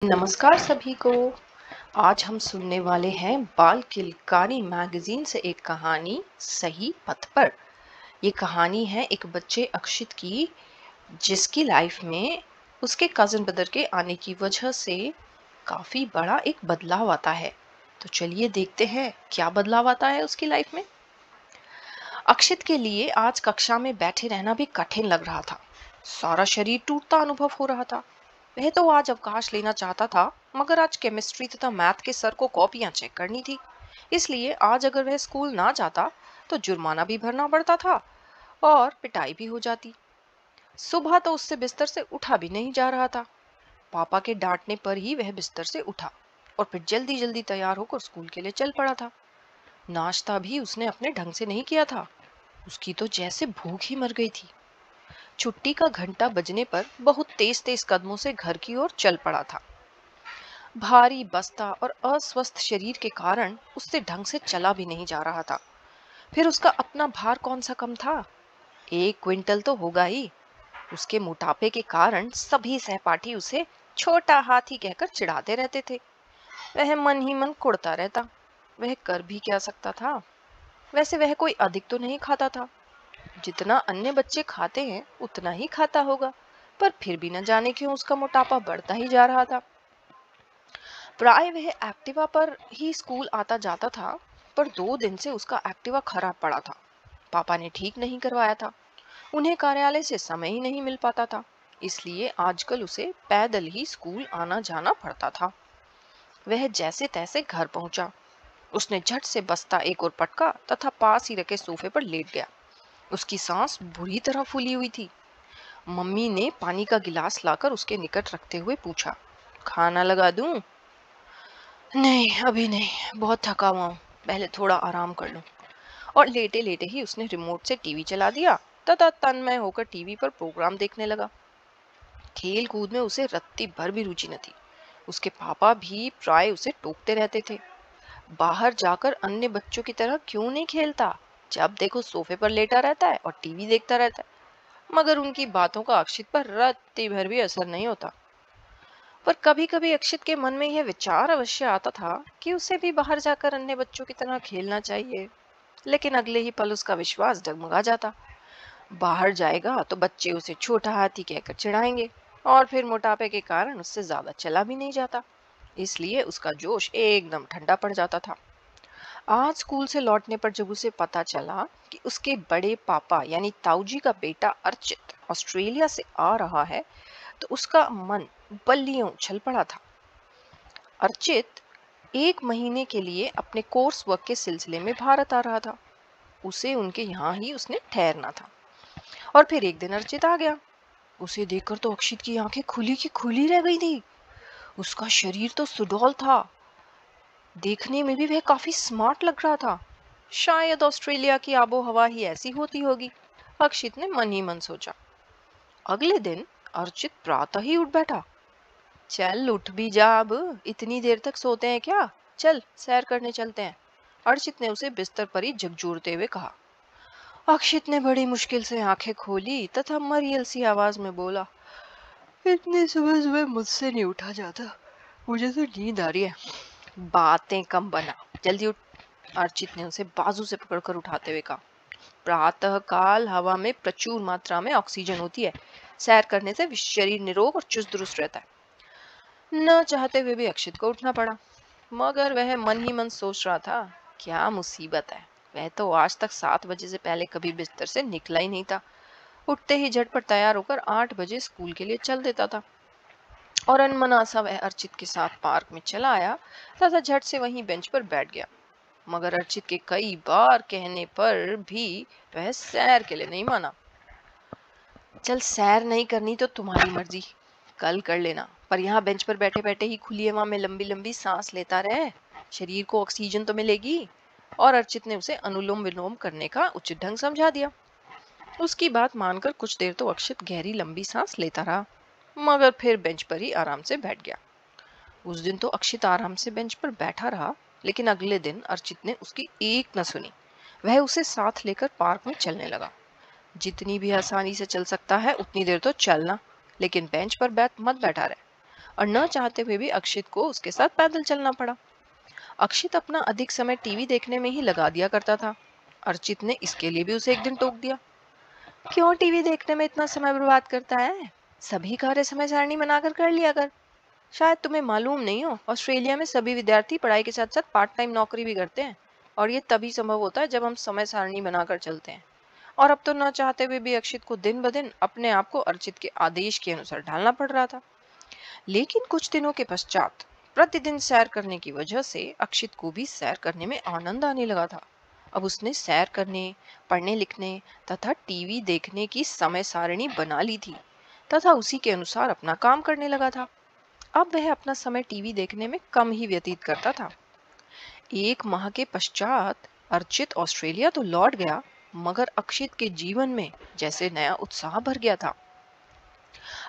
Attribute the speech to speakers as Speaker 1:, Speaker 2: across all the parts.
Speaker 1: नमस्कार सभी को। आज हम सुनने वाले हैं बाल किलकारी मैगजीन से एक कहानी सही पथ पर। ये कहानी है एक बच्चे अक्षित की, जिसकी लाइफ में उसके कजिन ब्रदर के आने की वजह से काफी बड़ा एक बदलाव आता है। तो चलिए देखते हैं क्या बदलाव आता है उसकी लाइफ में। अक्षित के लिए आज कक्षा में बैठे रहना भी कठिन लग रहा था। सारा शरीर टूटता अनुभव हो रहा था। वह तो आज अवकाश लेना चाहता था, मगर आज केमिस्ट्री तथा मैथ के सर को कॉपियां चेक करनी थी। इसलिए आज अगर वह स्कूल ना जाता तो जुर्माना भी भरना पड़ता था और पिटाई भी हो जाती। सुबह तो उससे बिस्तर से उठा भी नहीं जा रहा था। पापा के डांटने पर ही वह बिस्तर से उठा और फिर जल्दी जल्दी तैयार होकर स्कूल के लिए चल पड़ा था। नाश्ता भी उसने अपने ढंग से नहीं किया था। उसकी तो जैसे भूख ही मर गई थी। छुट्टी का घंटा बजने पर बहुत तेज तेज कदमों से घर की ओर चल पड़ा था। भारी बस्ता और अस्वस्थ शरीर के कारण उससे ढंग से चला भी नहीं जा रहा था। फिर उसका अपना भार कौन सा कम था, 1 क्विंटल तो होगा ही। उसके मोटापे के कारण सभी सहपाठी उसे छोटा हाथी कहकर चिढ़ाते रहते थे। वह मन ही मन कुढ़ता रहता। वह कर भी क्या सकता था। वैसे वह कोई अधिक तो नहीं खाता था। जितना अन्य बच्चे खाते हैं उतना ही खाता होगा, पर फिर भी न जाने क्यों उसका मोटापा बढ़ता ही जा रहा था। प्राय वह एक्टिवा पर ही स्कूल आता जाता था, पर 2 दिन से उसका एक्टिवा खराब पड़ा था। पापा ने ठीक नहीं करवाया था। उन्हें कार्यालय से समय ही नहीं मिल पाता था, इसलिए आजकल उसे पैदल ही स्कूल आना जाना पड़ता था। वह जैसे तैसे घर पहुंचा। उसने झट से बस्ता एक और पटका तथा पास ही रखे सोफे पर लेट गया। उसकी सांस बुरी तरह फूली हुई थी। मम्मी ने पानी का गिलास लाकर उसके निकट रखते हुए पूछा, खाना लगा दूं? नहीं, अभी नहीं, बहुत थका हुआ हूं, पहले थोड़ा आराम कर लूं। और लेटे लेटे ही उसने रिमोट से टीवी चला दिया तथा तन्मय होकर टीवी पर प्रोग्राम देखने लगा। खेल कूद में उसे रत्ती भर भी रुचि न थी। उसके पापा भी प्राय उसे टोकते रहते थे, बाहर जाकर अन्य बच्चों की तरह क्यों नहीं खेलता, जब देखो सोफे पर लेटा रहता है और टीवी देखता रहता है। मगर उनकी बातों का अक्षित पर रत्ती भर भी असर नहीं होता। पर कभी कभी अक्षित के मन में यह विचार अवश्य आता था कि उसे भी बाहर जाकर अन्य बच्चों की तरह खेलना चाहिए। लेकिन अगले ही पल उसका विश्वास डगमगा जाता। बाहर जाएगा तो बच्चे उसे छोटा हाथी कहकर चिढ़ाएंगे और फिर मोटापे के कारण उससे ज्यादा चला भी नहीं जाता। इसलिए उसका जोश एकदम ठंडा पड़ जाता था। आज स्कूल से लौटने पर जब उसे पता चला कि उसके बड़े पापा यानी ताऊजी का बेटा अर्चित ऑस्ट्रेलिया से आ रहा है, तो उसका मन बल्लियों उछल पड़ा था। अर्चित 1 महीने के लिए अपने कोर्स वर्क के सिलसिले में भारत आ रहा था। उसे उनके यहाँ ही उसने ठहरना था। और फिर एक दिन अर्चित आ गया। उसे देखकर तो अक्षित की आंखें खुली की खुली रह गई थी। उसका शरीर तो सुडौल था। देखने में भी वह काफी स्मार्ट लग रहा था। शायद ऑस्ट्रेलिया की आबो हवा ही ऐसी होती होगी, अक्षित ने मन ही मन सोचा। अगले दिन अर्चित प्रातः ही उठ बैठा। चल उठ भी जा, अब इतनी देर तक सोते हैं क्या? चल सैर करने चलते हैं, अर्चित ने उसे बिस्तर पर ही झकझोरते हुए कहा। अक्षित ने बड़ी मुश्किल से आंखें खोली तथा मरियल सी आवाज में बोला, इतनी सुबह सुबह मुझसे नहीं उठा जाता, मुझे तो नींद आ रही है। बातें कम बना, जल्दी उठ, अर्चित ने उसे बाजू से पकड़कर उठाते हुए कहा। प्रातः काल हवा में प्रचुर मात्रा में ऑक्सीजन होती है। सैर करने से शरीर निरोग और चुस्त दुरुस्त रहता है। न चाहते हुए भी अक्षित को उठना पड़ा, मगर वह मन ही मन सोच रहा था, क्या मुसीबत है, वह तो आज तक 7 बजे से पहले कभी बिस्तर से निकला ही नहीं था। उठते ही झटपट तैयार होकर 8 बजे स्कूल के लिए चल देता था। और अनमना सा वह अर्चित के साथ पार्क में चला आया तथा झट से वहीं बेंच पर बैठ गया। मगर अर्चित के कई बार कहने पर भी वह सैर के लिए नहीं माना। चल सैर नहीं करनी तो तुम्हारी मर्जी, कल कर लेना, पर यहाँ बेंच पर बैठे बैठे ही खुली हवा में लंबी लंबी सांस लेता रहे, शरीर को ऑक्सीजन तो मिलेगी। और अर्चित ने उसे अनुलोम विलोम करने का उचित ढंग समझा दिया। उसकी बात मानकर कुछ देर तो अक्षित गहरी लंबी सांस लेता रहा, मगर फिर बेंच पर ही आराम से बैठ गया। उस दिन तो अक्षित आराम से बेंच पर बैठा रहा, लेकिन अगले दिन अर्चित ने उसकी एक न सुनी। वह उसे साथ लेकर पार्क में चलने लगा। जितनी भी आसानी से चल सकता है उतनी देर तो चलना, लेकिन बेंच पर मत बैठा रहे। और न चाहते हुए भी अक्षित को उसके साथ पैदल चलना पड़ा। अक्षित अपना अधिक समय टीवी देखने में ही लगा दिया करता था। अर्चित ने इसके लिए भी उसे एक दिन टोक दिया। क्यों टीवी देखने में इतना समय बर्बाद करता है? सभी कार्य समय सारणी बनाकर कर लिया कर। शायद तुम्हें मालूम नहीं हो, ऑस्ट्रेलिया में सभी विद्यार्थी पढ़ाई के साथ साथ पार्ट टाइम नौकरी भी करते हैं, और ये तभी संभव होता है जब हम समय सारणी बनाकर चलते हैं। और अब तो न चाहते हुए भी अक्षित को दिन ब दिन अपने आप को अर्चित के आदेश के अनुसार ढालना पड़ रहा था। लेकिन कुछ दिनों के पश्चात प्रतिदिन सैर करने की वजह से अक्षित को भी सैर करने में आनंद आने लगा था। अब उसने सैर करने, पढ़ने लिखने तथा टीवी देखने की समय सारणी बना ली थी तथा उसी के अनुसार अपना काम करने लगा था। अब वह अपना समय टीवी देखने में कम ही व्यतीत करता था। एक माह के पश्चात अर्चित ऑस्ट्रेलिया तो लौट गया, मगर अक्षित के जीवन में जैसे नया उत्साह भर गया था।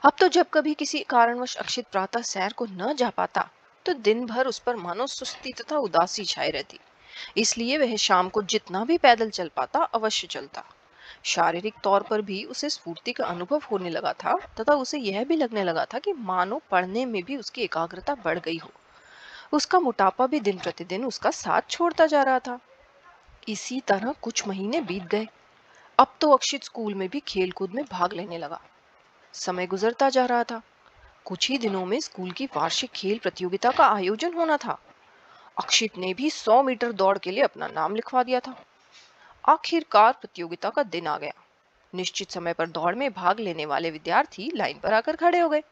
Speaker 1: अब तो जब कभी किसी कारणवश अक्षित प्रातः सैर को न जा पाता तो दिन भर उस पर मानो सुस्ती तथा उदासी छाई रहती। इसलिए वह शाम को जितना भी पैदल चल पाता अवश्य चलता। शारीरिक तौर पर भी उसे स्फूर्ति का अनुभव होने लगा था तथा उसे यह भी लगने लगा था कि मानो पढ़ने में भी उसकी एकाग्रता बढ़ गई हो। उसका मोटापा भी दिन प्रतिदिन उसका साथ छोड़ता जा रहा था। इसी तरह कुछ महीने बीत गए। अब तो अक्षित स्कूल में भी खेलकूद में भाग लेने लगा। समय गुजरता जा रहा था। कुछ ही दिनों में स्कूल की वार्षिक खेल प्रतियोगिता का आयोजन होना था। अक्षित ने भी 100 मीटर दौड़ के लिए अपना नाम लिखवा दिया था। आखिरकार प्रतियोगिता का दिन आ गया। निश्चित समय पर दौड़ में भाग लेने वाले विद्यार्थी लाइन पर आकर खड़े हो गए।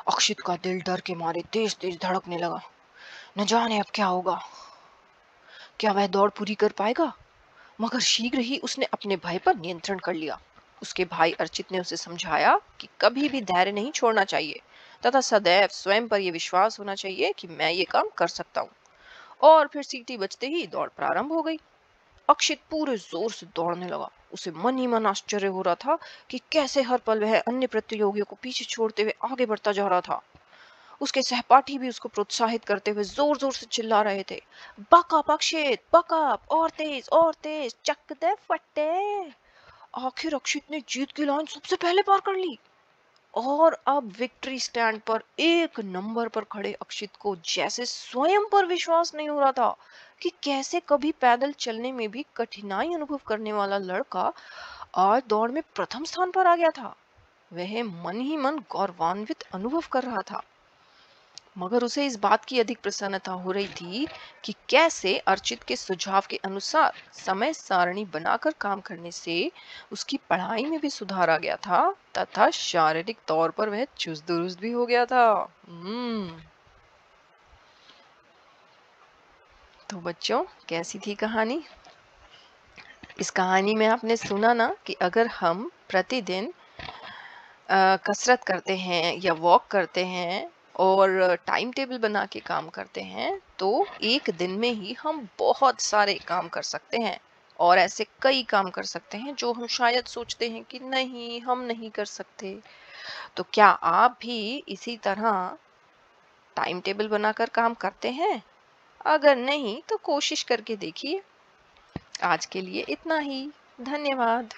Speaker 1: अक्षित का दिल डर के मारे तेज तेज धड़कने लगा। न जाने अब क्या होगा, क्या वह दौड़ पूरी कर पाएगा? मगर शीघ्र ही उसने अपने भय पर नियंत्रण कर लिया। उसके भाई अर्चित ने उसे समझाया कि कभी भी धैर्य नहीं छोड़ना चाहिए तथा सदैव स्वयं पर यह विश्वास होना चाहिए कि मैं ये काम कर सकता हूँ। और फिर सीटी बजते ही दौड़ प्रारंभ हो गई। अक्षित पूरे जोर से दौड़ने लगा। उसे मन ही मन आश्चर्य हो रहा था कि कैसे हर पल वह अन्य प्रतियोगियों को पीछे छोड़ते हुए आगे बढ़ता जा रहा था। उसके सहपाठी भी उसको प्रोत्साहित करते हुए जोर जोर से चिल्ला रहे थे, बकअप अक्षित, बकअप, और तेज, चक दे फट्टे। आखिर अक्षित ने जीत की लाइन सबसे पहले पार कर ली और अब विक्ट्री स्टैंड पर एक नंबर पर खड़े अक्षित को जैसे स्वयं पर विश्वास नहीं हो रहा था कि कैसे कभी पैदल चलने में भी कठिनाई अनुभव करने वाला लड़का आज दौड़ में प्रथम स्थान पर आ गया था। वह मन ही मन गौरवान्वित अनुभव कर रहा था, मगर उसे इस बात की अधिक प्रसन्नता हो रही थी कि कैसे अर्चित के सुझाव के अनुसार समय सारणी बनाकर काम करने से उसकी पढ़ाई में भी सुधार आ गया था तथा शारीरिक तौर पर वह चुस्त दुरुस्त भी हो गया था। तो बच्चों, कैसी थी कहानी? इस कहानी में आपने सुना ना कि अगर हम प्रतिदिन कसरत करते हैं या वॉक करते हैं और टाइम टेबल बना के काम करते हैं तो एक दिन में ही हम बहुत सारे काम कर सकते हैं, और ऐसे कई काम कर सकते हैं जो हम शायद सोचते हैं कि नहीं, हम नहीं कर सकते। तो क्या आप भी इसी तरह टाइम टेबल बनाकर काम करते हैं? अगर नहीं तो कोशिश करके देखिए। आज के लिए इतना ही। धन्यवाद।